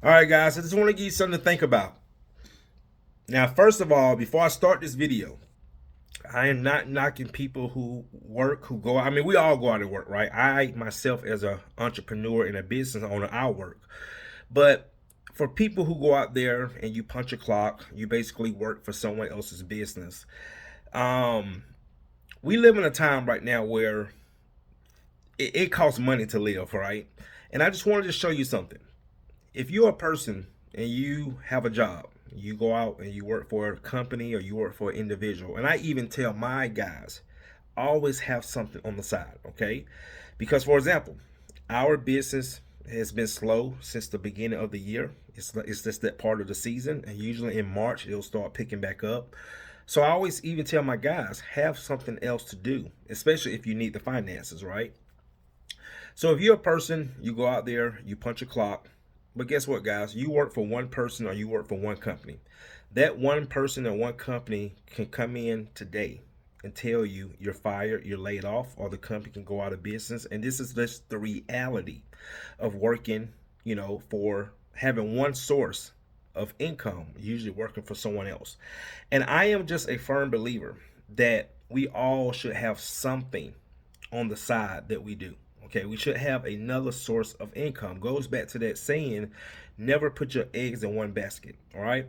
All right, guys, I just want to give you something to think about. Now, first of all, before I start this video, I am not knocking people who work, who go out. I mean, we all go out and work, right? I myself, as an entrepreneur and a business owner, I work. But for people who go out there and you punch a clock, you basically work for someone else's business. Um, we live in a time right now where it costs money to live, right? And I just wanted to show you something. If you're a person and you have a job, you go out and you work for a company or you work for an individual, and I even tell my guys, always have something on the side, okay? Because, for example, our business has been slow since the beginning of the year. It's just that part of the season, and usually in March it'll start picking back up. So I always even tell my guys, have something else to do, especially if you need the finances, right? So if you're a person, you go out there, you punch a clock, but guess what, guys? You work for one person or you work for one company. That one person or one company can come in today and tell you you're fired, you're laid off, or the company can go out of business. And this is just the reality of working, for having one source of income, usually working for someone else. And I am just a firm believer that we all should have something on the side that we do. Okay, we should have another source of income. Goes back to that saying, never put your eggs in one basket. All right.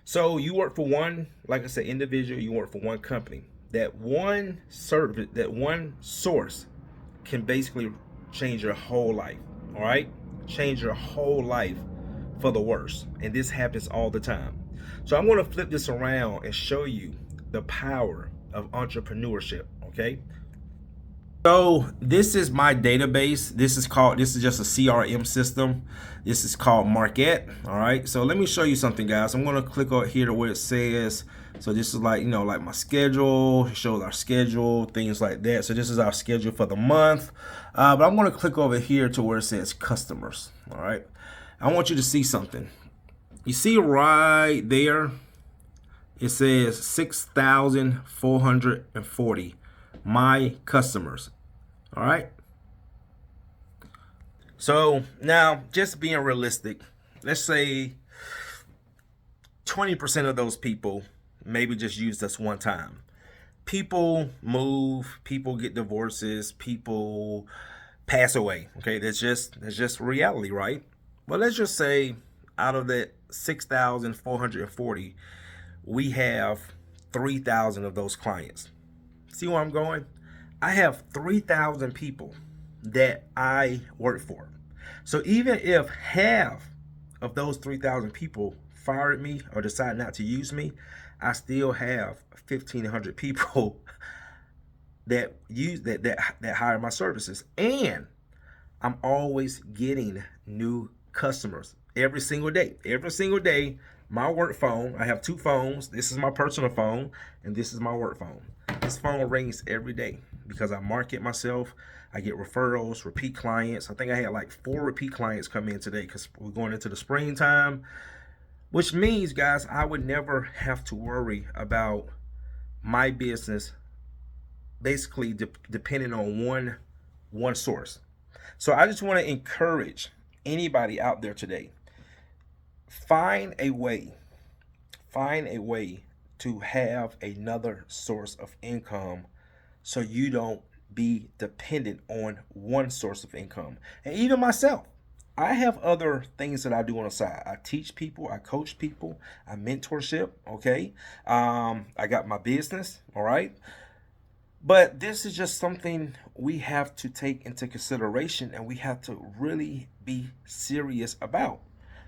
So you work for one, like I said, individual, you work for one company. That one service, that one source can basically change your whole life. All right. Change your whole life for the worse. And this happens all the time. So I'm going to flip this around and show you the power of entrepreneurship. Okay. So this is my database. This is just a CRM system. This is called Market. All right. So let me show you something, guys. I'm going to click on here to where it says, so this is like, like my schedule. It shows our schedule, things like that. So this is our schedule for the month. But I'm going to click over here to where it says customers. All right. I want you to see something. You see right there, it says 6,440 my customers. All right. So now, just being realistic, let's say 20% of those people maybe just used us one time. People move, people get divorces, people pass away. Okay, that's just reality, right? Well, let's just say out of that 6,440, we have 3,000 of those clients. See where I'm going? I have 3,000 people that I work for. So even if half of those 3,000 people fired me or decide not to use me, I still have 1,500 people that use that hire my services, and I'm always getting new customers every single day. Every single day, my work phone, I have two phones. This is my personal phone, and this is my work phone. This phone rings every day because I market myself. I get referrals, repeat clients. I think I had like 4 repeat clients come in today because we're going into the springtime, which means, guys, I would never have to worry about my business basically depending on one source. So I just want to encourage anybody out there today, find a way to have another source of income so you don't be dependent on one source of income. And even myself, I have other things that I do on the side. I teach people, I coach people, I mentorship, okay? I got my business, all right? But this is just something we have to take into consideration and we have to really be serious about,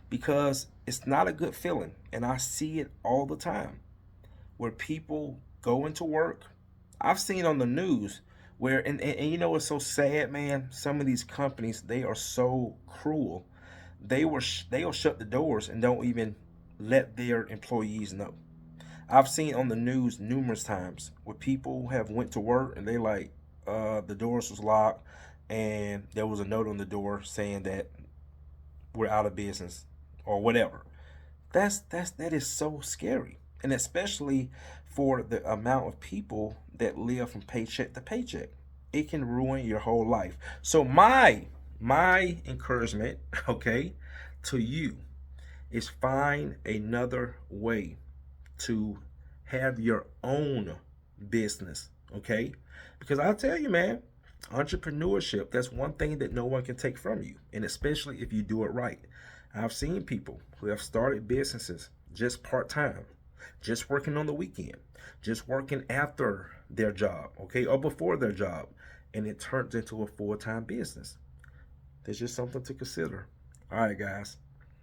because it's not a good feeling. And I see it all the time where people go into work. I've seen on the news where, and you know what's so sad, man? Some of these companies, they are so cruel. They'll shut the doors and don't even let their employees know. I've seen on the news numerous times where people have went to work and they like, the doors was locked and there was a note on the door saying that we're out of business or whatever. That is so scary, and especially for the amount of people that live from paycheck to paycheck, it can ruin your whole life. So my encouragement, okay, to you is find another way to have your own business, okay? Because I'll tell you, man, entrepreneurship, that's one thing that no one can take from you, and especially if you do it right. I've seen people who have started businesses just part-time, just working on the weekend, just working after their job, okay, or before their job, and it turns into a full-time business. That's just something to consider. All right, guys.